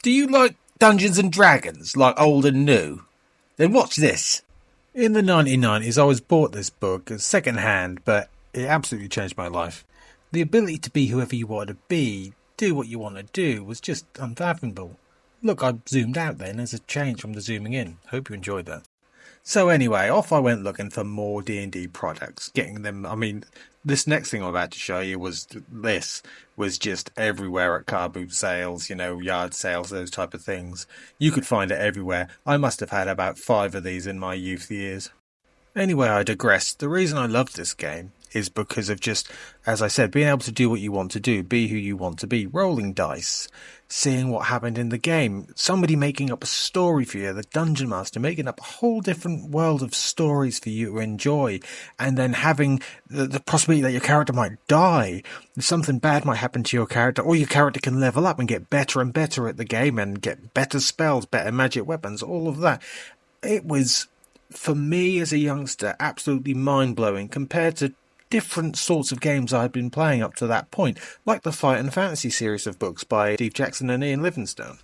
Do you like Dungeons and Dragons, like old and new? Then watch this. In the 1990s, I was bought this book as second-hand, but it absolutely changed my life. The ability to be whoever you wanted to be, do what you want to do, was just unfathomable. Look, I zoomed out then as a change from the zooming in. Hope you enjoyed that. So anyway, off I went looking for more D&D products, getting them. I mean, this next thing I'm about to show you was just everywhere at car boot sales, yard sales, those type of things. You could find it everywhere. I must have had about 5 of these in my youth years. Anyway, I digress. The reason I love this game is because of just, as I said, being able to do what you want to do, be who you want to be, rolling dice, seeing what happened in the game, somebody making up a story for you, the dungeon master making up a whole different world of stories for you to enjoy, and then having the possibility that your character might die, something bad might happen to your character, or your character can level up and get better and better at the game and get better spells, better magic weapons, all of that. It was, for me as a youngster, absolutely mind-blowing compared to different sorts of games I had been playing up to that point, like the Fight and Fantasy series of books by Steve Jackson and Ian Livingstone.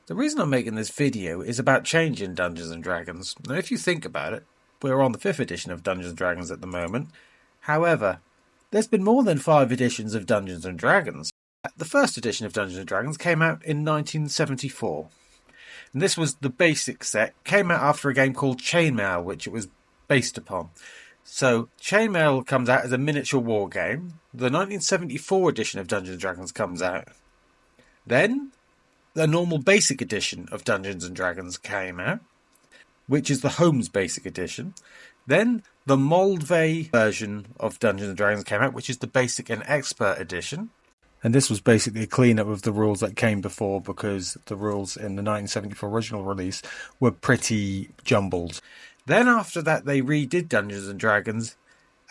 The reason I'm making this video is about change in Dungeons & Dragons. Now, if you think about it, we're on the 5th edition of Dungeons & Dragons at the moment. However, there's been more than 5 editions of Dungeons & Dragons. The first edition of Dungeons & Dragons came out in 1974. And this was the basic set, came out after a game called Chainmail, which it was based upon. So, Chainmail comes out as a miniature war game. The 1974 edition of Dungeons & Dragons comes out. Then, the normal basic edition of Dungeons & Dragons came out, which is the Holmes Basic Edition. Then, the Moldvay version of Dungeons & Dragons came out, which is the Basic and Expert Edition. And this was basically a clean-up of the rules that came before, because the rules in the 1974 original release were pretty jumbled. Then after that, they redid Dungeons & Dragons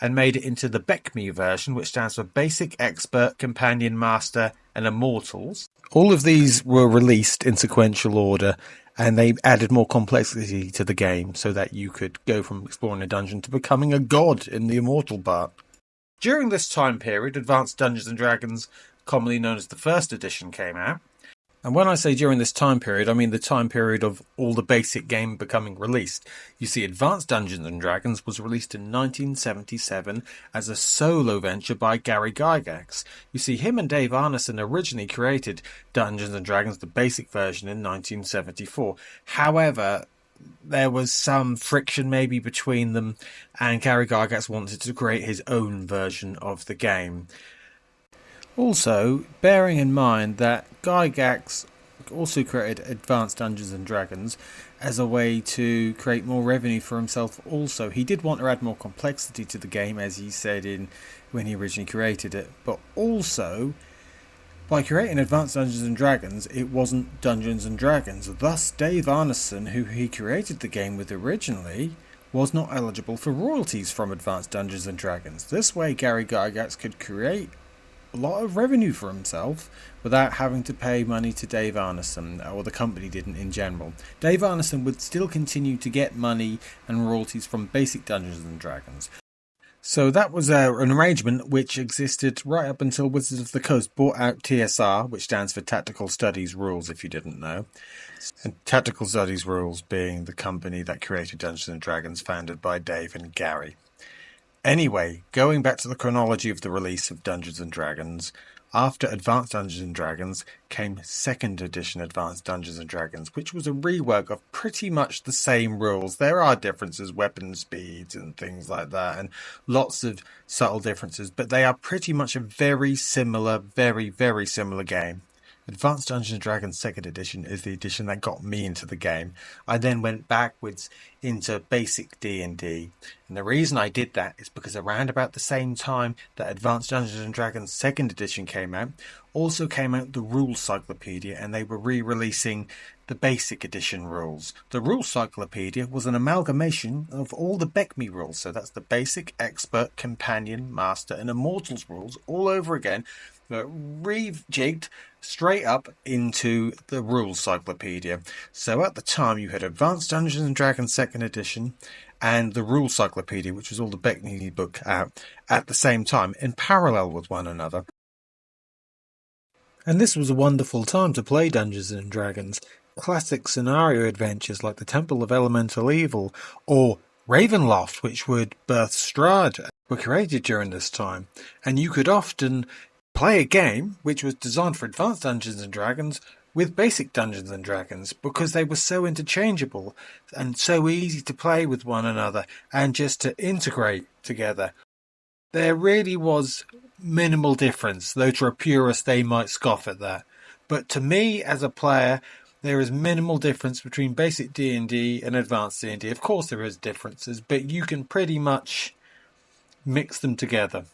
and made it into the BECMI version, which stands for Basic, Expert, Companion, Master, and Immortals. All of these were released in sequential order, and they added more complexity to the game so that you could go from exploring a dungeon to becoming a god in the Immortal part. During this time period, Advanced Dungeons & Dragons, commonly known as the First Edition, came out. And when I say during this time period, I mean the time period of all the basic game becoming released. You see, Advanced Dungeons & Dragons was released in 1977 as a solo venture by Gary Gygax. You see, him and Dave Arneson originally created Dungeons & Dragons, the basic version, in 1974. However, there was some friction maybe between them, and Gary Gygax wanted to create his own version of the game. Also, bearing in mind that Gygax also created Advanced Dungeons & Dragons as a way to create more revenue for himself also. He did want to add more complexity to the game, as he said when he originally created it, but also, by creating Advanced Dungeons & Dragons, it wasn't Dungeons & Dragons. Thus, Dave Arneson, who he created the game with originally, was not eligible for royalties from Advanced Dungeons & Dragons. This way, Gary Gygax could create a lot of revenue for himself without having to pay money to Dave Arneson, or the company didn't in general. Dave Arneson would still continue to get money and royalties from basic Dungeons & Dragons. So that was an arrangement which existed right up until Wizards of the Coast bought out TSR, which stands for Tactical Studies Rules, if you didn't know. And Tactical Studies Rules being the company that created Dungeons & Dragons, founded by Dave and Gary. Anyway, going back to the chronology of the release of Dungeons & Dragons, after Advanced Dungeons & Dragons came 2nd edition Advanced Dungeons & Dragons, which was a rework of pretty much the same rules. There are differences, weapon speeds and things like that, and lots of subtle differences, but they are pretty much a very similar, very, very similar game. Advanced Dungeons & Dragons 2nd edition is the edition that got me into the game. I then went backwards into basic D&D. And the reason I did that is because around about the same time that Advanced Dungeons & Dragons 2nd edition came out, also came out the Rules Cyclopedia, and they were re-releasing the basic edition rules. The Rules Cyclopedia was an amalgamation of all the BECMI rules. So that's the basic, expert, companion, master, and immortals rules all over again, but rejigged straight up into the Rules Cyclopedia. So at the time you had Advanced Dungeons & Dragons 2nd edition and the Rules Cyclopedia, which was all the BECMI book out at the same time in parallel with one another. And this was a wonderful time to play Dungeons and Dragons. Classic scenario adventures like the Temple of Elemental Evil or Ravenloft, which would birth Strahd, were created during this time. And you could often play a game which was designed for Advanced Dungeons and Dragons with basic Dungeons and Dragons because they were so interchangeable and so easy to play with one another and just to integrate together. There really was minimal difference, though to a purist they might scoff at that. But to me, as a player, there is minimal difference between basic D&D and advanced D&D. Of course there is differences, but you can pretty much mix them together.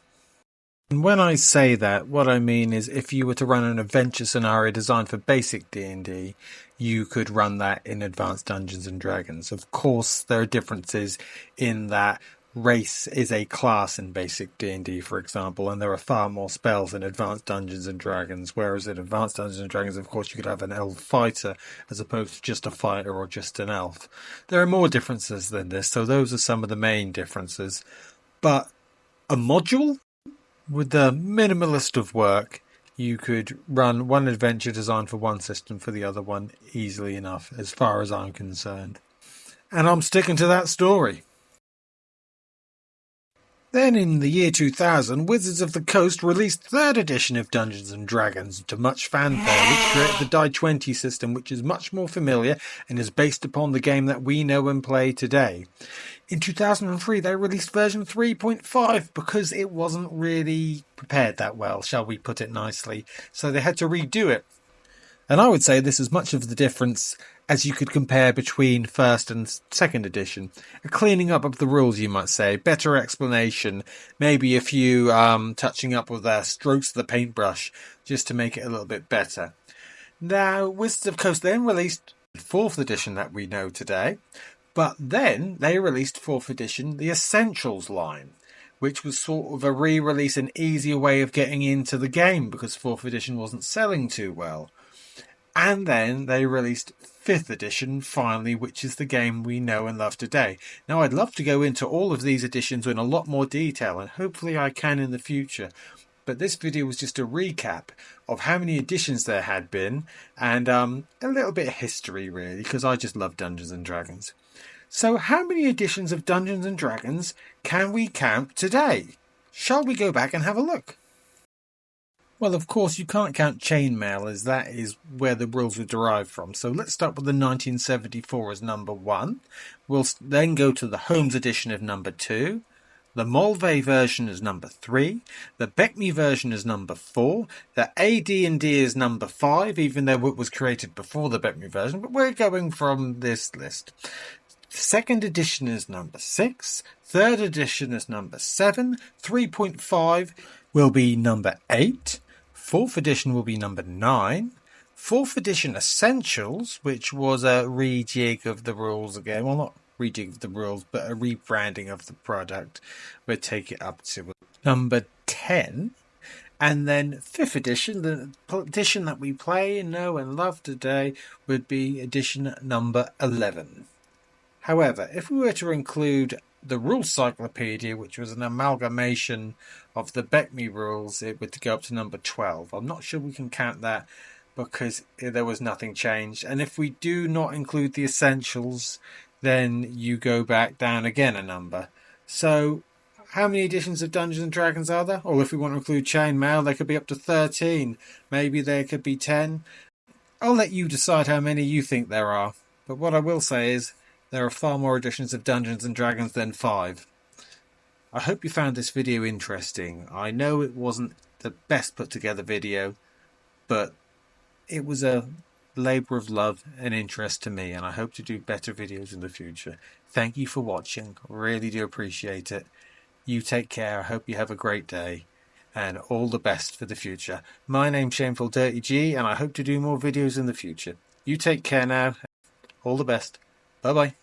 And when I say that, what I mean is if you were to run an adventure scenario designed for basic D&D, you could run that in Advanced Dungeons and Dragons. Of course, there are differences in that race is a class in basic D&D, for example, and there are far more spells in Advanced Dungeons and Dragons, whereas in Advanced Dungeons and Dragons, of course, you could have an elf fighter as opposed to just a fighter or just an elf. There are more differences than this, so those are some of the main differences. But a module? With the minimalist of work, you could run one adventure designed for one system for the other one easily enough, as far as I'm concerned. And I'm sticking to that story. Then in the year 2000, Wizards of the Coast released 3rd edition of Dungeons & Dragons to much fanfare, which created the Die 20 system, which is much more familiar and is based upon the game that we know and play today. In 2003, they released version 3.5 because it wasn't really prepared that well, shall we put it nicely, so they had to redo it. And I would say this is much of the difference as you could compare between 1st and 2nd edition. A cleaning up of the rules, you might say, better explanation, maybe a few touching up with strokes of the paintbrush, just to make it a little bit better. Now, Wizards of the Coast then released the 4th edition that we know today, but then they released 4th edition, the Essentials line, which was sort of a re-release, an easier way of getting into the game because 4th edition wasn't selling too well. And then they released 5th edition, finally, which is the game we know and love today. Now, I'd love to go into all of these editions in a lot more detail, and hopefully I can in the future. But this video was just a recap of how many editions there had been, and a little bit of history, really, because I just love Dungeons & Dragons. So how many editions of Dungeons & Dragons can we count today? Shall we go back and have a look? Well, of course, you can't count chainmail as that is where the rules were derived from. So let's start with the 1974 as number 1. We'll then go to the Holmes edition of number 2. The Mulvey version is number 3. The Beckme version is number 4. The AD&D is number 5, even though it was created before the Beckme version. But we're going from this list. 2nd edition is number 6. 3rd edition is number 7. 3.5 will be number 8. 4th edition will be number 9. 4th edition Essentials, which was a rejig of the rules again. Well, not rejig of the rules, but a rebranding of the product. We'll take it up to number 10. And then 5th edition, the edition that we play, know and love today, would be edition number 11. However, if we were to include the Rules Cyclopedia, which was an amalgamation of the Beckme rules, it would go up to number 12. I'm not sure we can count that because there was nothing changed. And if we do not include the Essentials, then you go back down again a number. So how many editions of Dungeons & Dragons are there? Or if we want to include Chainmail, there could be up to 13. Maybe there could be 10. I'll let you decide how many you think there are. But what I will say is there are far more editions of Dungeons & Dragons than 5. I hope you found this video interesting. I know it wasn't the best put together video, but it was a labour of love and interest to me, and I hope to do better videos in the future. Thank you for watching. Really do appreciate it. You take care. I hope you have a great day, and all the best for the future. My name's Shameful Dirty G, and I hope to do more videos in the future. You take care now. All the best. Bye-bye.